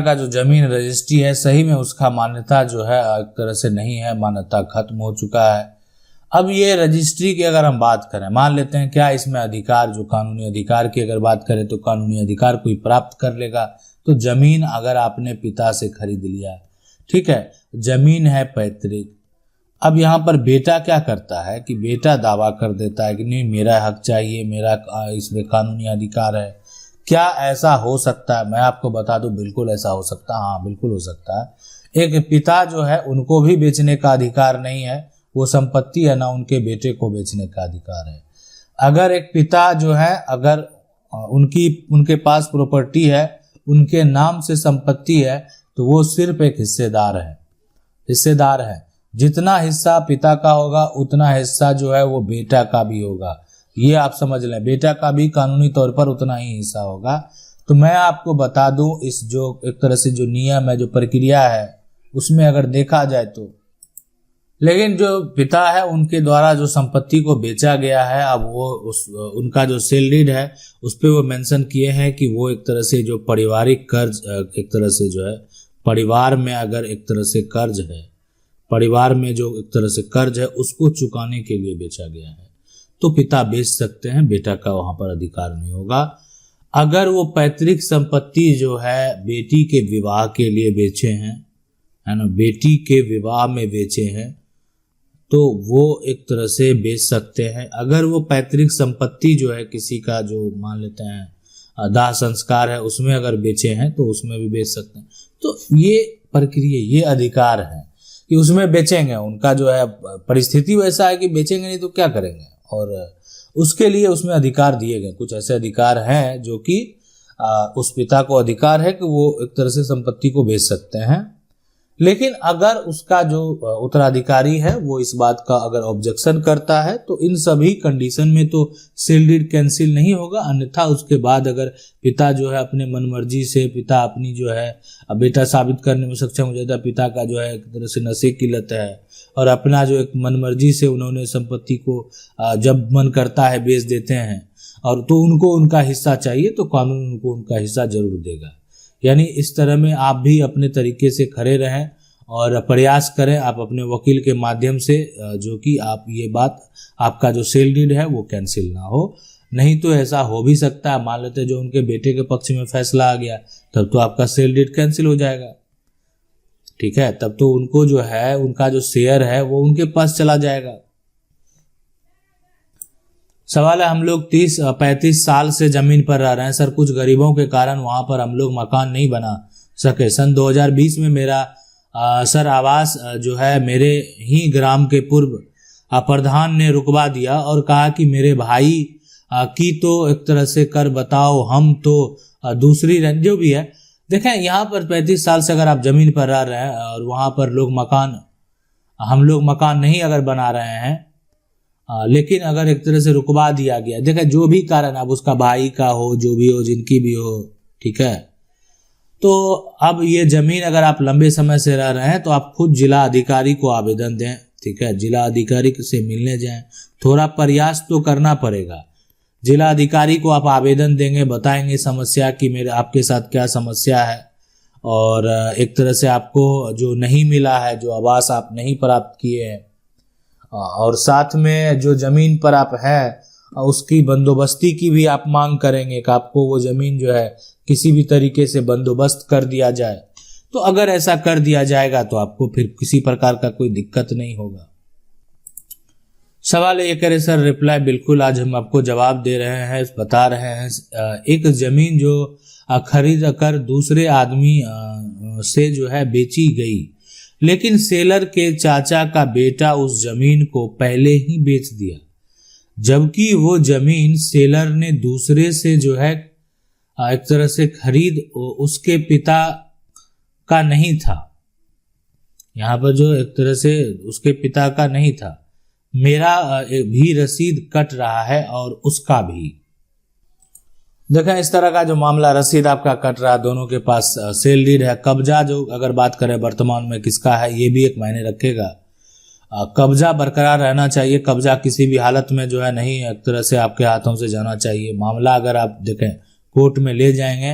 का जो जमीन रजिस्ट्री है सही में उसका मान्यता जो है एक तरह से नहीं है, मान्यता खत्म हो चुका है। अब ये रजिस्ट्री की अगर हम बात करें, मान लेते हैं क्या इसमें अधिकार, जो कानूनी अधिकार की अगर बात करें तो कानूनी अधिकार कोई प्राप्त कर लेगा। तो जमीन अगर आपने पिता से खरीद लिया, ठीक है, जमीन है पैतृक, अब यहाँ पर बेटा क्या करता है कि बेटा दावा कर देता है कि नहीं मेरा हक चाहिए, मेरा इसमें कानूनी अधिकार है। क्या ऐसा हो सकता है? मैं आपको बता दूं, बिल्कुल ऐसा हो सकता है। हाँ, बिल्कुल हो सकता है। एक पिता जो है उनको भी बेचने का अधिकार नहीं है, वो संपत्ति है ना उनके बेटे को बेचने का अधिकार है। अगर एक पिता जो है, अगर उनके पास प्रॉपर्टी है, उनके नाम से संपत्ति है, तो वो सिर्फ एक हिस्सेदार है। जितना हिस्सा पिता का होगा उतना हिस्सा जो है वो बेटा का भी होगा। ये आप समझ लें, बेटा का भी कानूनी तौर पर उतना ही हिस्सा होगा। तो मैं आपको बता दूं, इस जो एक तरह से जो नियम है, जो प्रक्रिया है, उसमें अगर देखा जाए तो, लेकिन जो पिता है उनके द्वारा जो संपत्ति को बेचा गया है, अब वो उनका जो सेल डीड है उस पर वो मेंशन किए हैं कि वो एक तरह से जो पारिवारिक कर्ज, एक तरह से जो है परिवार में अगर एक तरह से कर्ज है, परिवार में जो एक तरह से कर्ज है उसको चुकाने के लिए बेचा गया है, तो पिता बेच सकते हैं, बेटा का वहां पर अधिकार नहीं होगा। अगर वो पैतृक संपत्ति जो है बेटी के विवाह के लिए बेचे हैं, है ना, बेटी के विवाह में बेचे हैं, तो वो एक तरह से बेच सकते हैं। अगर वो पैतृक संपत्ति जो है किसी का, जो मान लेते हैं दाह संस्कार है, उसमें अगर बेचे हैं तो उसमें भी बेच सकते हैं। तो ये प्रक्रिया, ये अधिकार है कि उसमें बेचेंगे। उनका जो है परिस्थिति वैसा है कि बेचेंगे नहीं तो क्या करेंगे, और उसके लिए उसमें अधिकार दिए गए। कुछ ऐसे अधिकार हैं जो कि उस पिता को अधिकार है कि वो एक तरह से संपत्ति को बेच सकते हैं। लेकिन अगर उसका जो उत्तराधिकारी है वो इस बात का अगर ऑब्जेक्शन करता है तो इन सभी कंडीशन में तो सेल डीड कैंसिल नहीं होगा। अन्यथा उसके बाद अगर पिता जो है अपने मनमर्जी से, पिता अपनी जो है बेटा साबित करने में सक्षम हो जाता है, पिता का जो है एक तरह से नशे की लत है और अपना जो एक मनमर्जी से उन्होंने संपत्ति को जब मन करता है बेच देते हैं, और तो उनको उनका हिस्सा चाहिए, तो कानून उनको उनका हिस्सा जरूर देगा। यानी इस तरह में आप भी अपने तरीके से खड़े रहें और प्रयास करें आप अपने वकील के माध्यम से, जो कि आप ये बात, आपका जो सेल डीड है वो कैंसिल ना हो। नहीं तो ऐसा हो भी सकता है, मान लेते जो उनके बेटे के पक्ष में फैसला आ गया, तब तो आपका सेल डीड कैंसिल हो जाएगा, ठीक है, तब तो उनको जो है उनका जो शेयर है वो उनके पास चला जाएगा। सवाल है, हम लोग 30-35 साल से जमीन पर रह रहे हैं सर, कुछ गरीबों के कारण वहां पर हम लोग मकान नहीं बना सके। सन 2020 में मेरा सर आवास जो है मेरे ही ग्राम के पूर्व प्रधान ने रुकवा दिया और कहा कि मेरे भाई की तो एक तरह से कर बताओ, हम तो दूसरी जो भी है। देखें, यहाँ पर 35 साल से अगर आप जमीन पर रह रहे हैं और वहां पर हम लोग मकान नहीं अगर बना रहे हैं, लेकिन अगर एक तरह से रुकवा दिया गया, देखा जो भी कारण, अब उसका भाई का हो, जो भी हो, जिनकी भी हो, ठीक है, तो अब ये जमीन अगर आप लंबे समय से रह रहे हैं तो आप खुद जिला अधिकारी को आवेदन दें, ठीक है, जिला अधिकारी से मिलने जाएं, थोड़ा प्रयास तो करना पड़ेगा। जिला अधिकारी को आप आवेदन देंगे, बताएंगे समस्या कि मेरे आपके साथ क्या समस्या है, और एक तरह से आपको जो नहीं मिला है, जो आवास आप नहीं प्राप्त किए हैं, और साथ में जो जमीन पर आप हैं उसकी बंदोबस्ती की भी आप मांग करेंगे कि आपको वो जमीन जो है किसी भी तरीके से बंदोबस्त कर दिया जाए। तो अगर ऐसा कर दिया जाएगा तो आपको फिर किसी प्रकार का कोई दिक्कत नहीं होगा। सवाल ये करे सर, रिप्लाई बिल्कुल आज हम आपको जवाब दे रहे हैं, बता रहे हैं। एक जमीन जो खरीद कर दूसरे आदमी से जो है बेची गई, लेकिन सेलर के चाचा का बेटा उस जमीन को पहले ही बेच दिया, जबकि वो जमीन सेलर ने दूसरे से जो है एक तरह से खरीद उसके पिता का नहीं था। यहाँ पर जो एक तरह से उसके पिता का नहीं था, मेरा भी रसीद कट रहा है और उसका भी। देखें, इस तरह का जो मामला, रसीद आपका कट रहा, दोनों के पास सेल डीड है। कब्जा जो अगर बात करें वर्तमान में किसका है, ये भी एक मायने रखेगा। कब्जा बरकरार रहना चाहिए, कब्जा किसी भी हालत में जो है नहीं एक तरह से आपके हाथों से जाना चाहिए। मामला अगर आप देखें कोर्ट में ले जाएंगे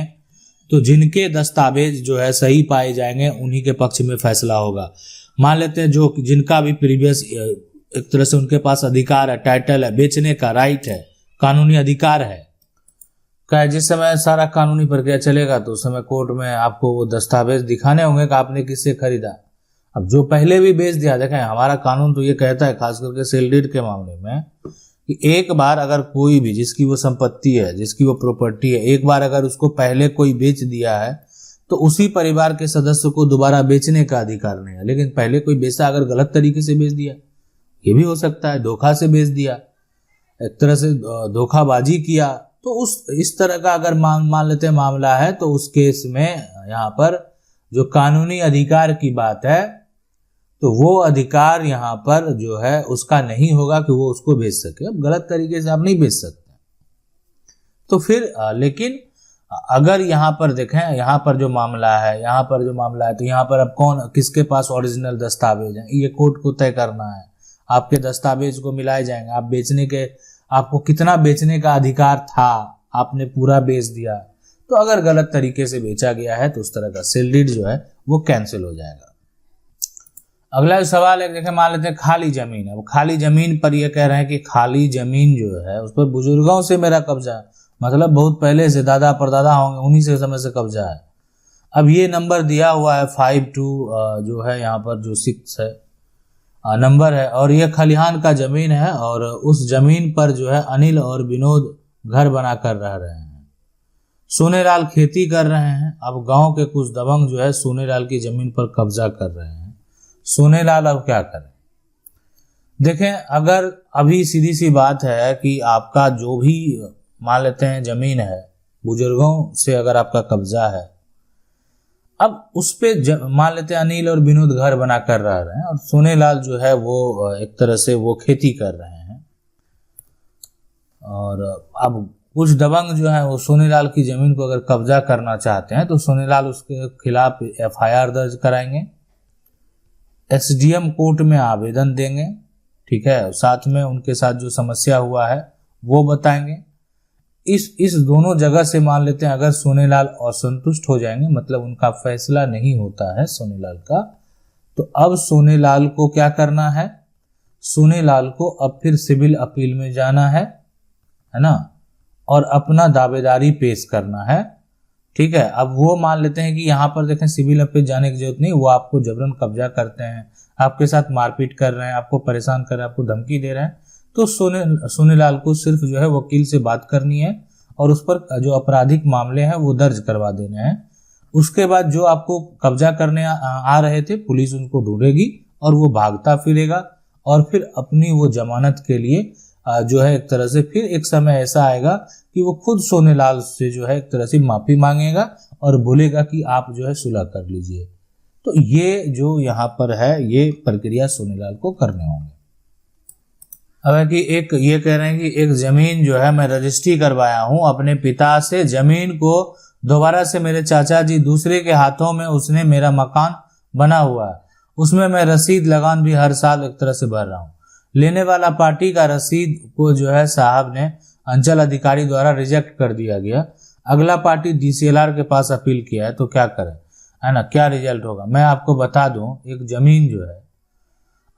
तो जिनके दस्तावेज जो है सही पाए जाएंगे उन्हीं के पक्ष में फैसला होगा। मान लेते हैं जो जिनका भी प्रीवियस एक तरह से उनके पास अधिकार है, टाइटल है, बेचने का राइट है, कानूनी अधिकार है, क्या जिस समय सारा कानूनी प्रक्रिया चलेगा तो उस समय कोर्ट में आपको वो दस्तावेज दिखाने होंगे कि आपने किससे खरीदा। अब जो पहले भी बेच दिया, देखें हमारा कानून तो ये कहता है, खास करके सेल डीड के मामले में, कि एक बार अगर कोई भी जिसकी वो संपत्ति है, जिसकी वो प्रॉपर्टी है, एक बार अगर उसको पहले कोई बेच दिया है तो उसी परिवार के सदस्य को दोबारा बेचने का अधिकार नहीं है। लेकिन पहले कोई बेचा अगर गलत तरीके से बेच दिया, ये भी हो सकता है, धोखा से बेच दिया, एक तरह से धोखाबाजी किया, तो उस इस तरह का अगर मान लेते हैं मामला है, तो उस केस में यहाँ पर जो कानूनी अधिकार की बात है, तो वो अधिकार यहाँ पर जो है उसका नहीं होगा कि वो उसको बेच सके। अब गलत तरीके से आप नहीं बेच सकते। तो फिर लेकिन अगर यहाँ पर देखें, यहाँ पर जो मामला है, तो यहाँ पर अब कौन किसके पास ओरिजिनल दस्तावेज है, ये कोर्ट को तय करना है। आपके दस्तावेज को मिलाए जाएंगे, आप बेचने के, आपको कितना बेचने का अधिकार था, आपने पूरा बेच दिया, तो अगर गलत तरीके से बेचा गया है तो उस तरह का सेल डीड जो है वो कैंसिल हो जाएगा। अगला सवाल है, देखें मान लेते हैं खाली जमीन है। वो खाली जमीन पर ये कह रहे हैं कि खाली जमीन जो है उस पर बुजुर्गों से मेरा कब्जा है, मतलब बहुत पहले से दादा परदादा होंगे, उन्हीं से समय से कब्जा है। अब ये नंबर दिया हुआ है 52 जो है यहाँ पर जो 6 है नंबर है, और ये खलिहान का जमीन है, और उस जमीन पर जो है अनिल और विनोद घर बनाकर रह रहे हैं। सोनेलाल खेती कर रहे हैं। अब गांव के कुछ दबंग जो है सोनेलाल की जमीन पर कब्जा कर रहे हैं। सोनेलाल अब क्या करें? देखें, अगर अभी सीधी सी बात है कि आपका जो भी मान लेते हैं जमीन है, बुजुर्गों से अगर आपका कब्जा है, अब उस पे मान लेते हैं अनिल और विनोद घर बनाकर रह रहे हैं, और सोनेलाल जो है वो एक तरह से वो खेती कर रहे हैं, और अब कुछ दबंग जो है वो सोनेलाल की जमीन को अगर कब्जा करना चाहते हैं तो सोनेलाल उसके खिलाफ FIR दर्ज कराएंगे, SDM कोर्ट में आवेदन देंगे, ठीक है, साथ में उनके साथ जो समस्या हुआ है वो बताएंगे। इस दोनों जगह से मान लेते हैं अगर सोनेलाल असंतुष्ट हो जाएंगे, मतलब उनका फैसला नहीं होता है सोनेलाल का, तो अब सोनेलाल को क्या करना है? सोनेलाल को अब फिर सिविल अपील में जाना है ना, और अपना दावेदारी पेश करना है, ठीक है। अब वो मान लेते हैं कि यहाँ पर देखें सिविल अपील जाने की जरूरत नहीं, वो आपको जबरन कब्जा करते हैं, आपके साथ मारपीट कर रहे हैं, आपको परेशान कर रहे हैं, आपको धमकी दे रहे हैं, तो सोनेलाल को सिर्फ जो है वकील से बात करनी है और उस पर जो आपराधिक मामले हैं वो दर्ज करवा देने हैं। उसके बाद जो आपको कब्जा करने आ रहे थे, पुलिस उनको ढूंढेगी और वो भागता फिरेगा, और फिर अपनी वो जमानत के लिए जो है एक तरह से फिर एक समय ऐसा आएगा कि वो खुद सोनेलाल से जो है एक तरह से माफी मांगेगा और बोलेगा कि आप जो है सुलह कर लीजिए। तो ये जो यहाँ पर है ये प्रक्रिया सोनेलाल को करने होंगे। अब कि एक ये कह रहे हैं कि एक जमीन जो है मैं रजिस्ट्री करवाया हूँ अपने पिता से, जमीन को दोबारा से मेरे चाचा जी दूसरे के हाथों में, उसने मेरा मकान बना हुआ है, उसमें मैं रसीद लगान भी हर साल एक तरह से भर रहा हूँ। लेने वाला पार्टी का रसीद को जो है साहब ने अंचल अधिकारी द्वारा रिजेक्ट कर दिया गया। अगला पार्टी DCLR के पास अपील किया है, तो क्या करें, है ना, क्या रिजल्ट होगा? मैं आपको बता दूं, एक जमीन जो है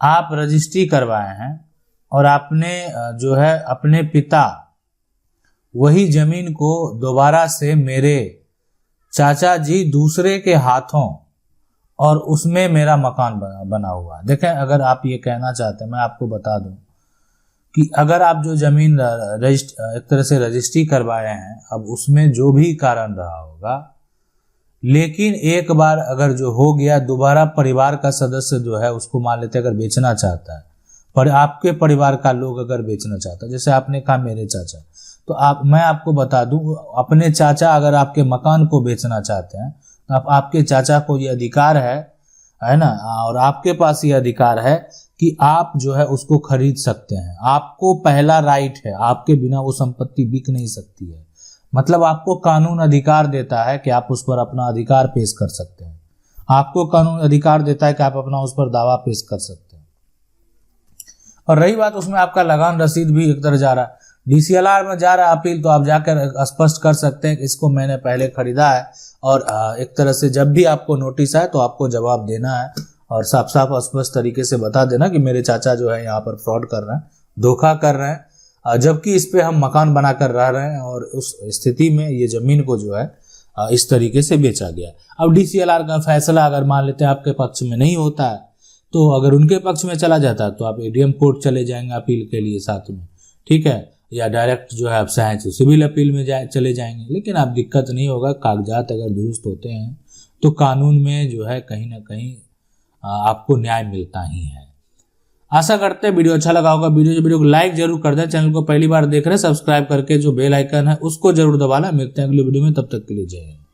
आप रजिस्ट्री करवाए हैं और आपने जो है अपने पिता वही जमीन को दोबारा से मेरे चाचा जी दूसरे के हाथों, और उसमें मेरा मकान बना हुआ। देखें, अगर आप ये कहना चाहते हैं, मैं आपको बता दूं कि अगर आप जो जमीन एक तरह से रजिस्ट्री करवाए हैं, अब उसमें जो भी कारण रहा होगा, लेकिन एक बार अगर जो हो गया, दोबारा परिवार का सदस्य जो है उसको मान लेते अगर बेचना चाहता है, पर आपके परिवार का लोग अगर बेचना चाहता है, जैसे आपने कहा मेरे चाचा, तो मैं आपको बता दूं, अपने चाचा अगर आपके मकान को बेचना चाहते हैं तो आपके चाचा को ये अधिकार है ना, और आपके पास ये अधिकार है कि आप जो है उसको खरीद सकते हैं। आपको पहला राइट है, आपके बिना वो संपत्ति बिक नहीं सकती है। मतलब आपको कानून अधिकार देता है कि आप उस पर अपना अधिकार पेश कर सकते हैं, आपको कानून अधिकार देता है कि आप अपना उस पर दावा पेश कर सकते हैं। और रही बात उसमें आपका लगान रसीद भी एक तरह जा रहा है, DCLR में जा रहा है अपील, तो आप जाकर स्पष्ट कर सकते हैं कि इसको मैंने पहले खरीदा है, और एक तरह से जब भी आपको नोटिस आए तो आपको जवाब देना है और साफ साफ स्पष्ट तरीके से बता देना कि मेरे चाचा जो है यहाँ पर फ्रॉड कर रहे हैं, धोखा कर रहे हैं, जबकि इस पे हम मकान बनाकर रह रहे हैं और उस स्थिति में ये जमीन को जो है इस तरीके से बेचा गया। अब DCLR का फैसला अगर मान लेते हैं आपके पक्ष में नहीं होता है, तो अगर उनके पक्ष में चला जाता है तो आप ADM कोर्ट चले जाएंगे अपील के लिए साथ में, ठीक है, या डायरेक्ट जो है आप चाहें तो सिविल अपील में चले जाएंगे। लेकिन आप दिक्कत नहीं होगा, कागजात अगर दुरुस्त होते हैं तो कानून में जो है कहीं ना कहीं आपको न्याय मिलता ही है। आशा करते हैं वीडियो अच्छा लगा होगा। वीडियो को लाइक जरूर कर दें। चैनल को पहली बार देख रहे हैं सब्सक्राइब करके जो बेल आइकन है उसको जरूर दबाना। मिलते हैं अगले वीडियो में, तब तक के लिए जय हिंद।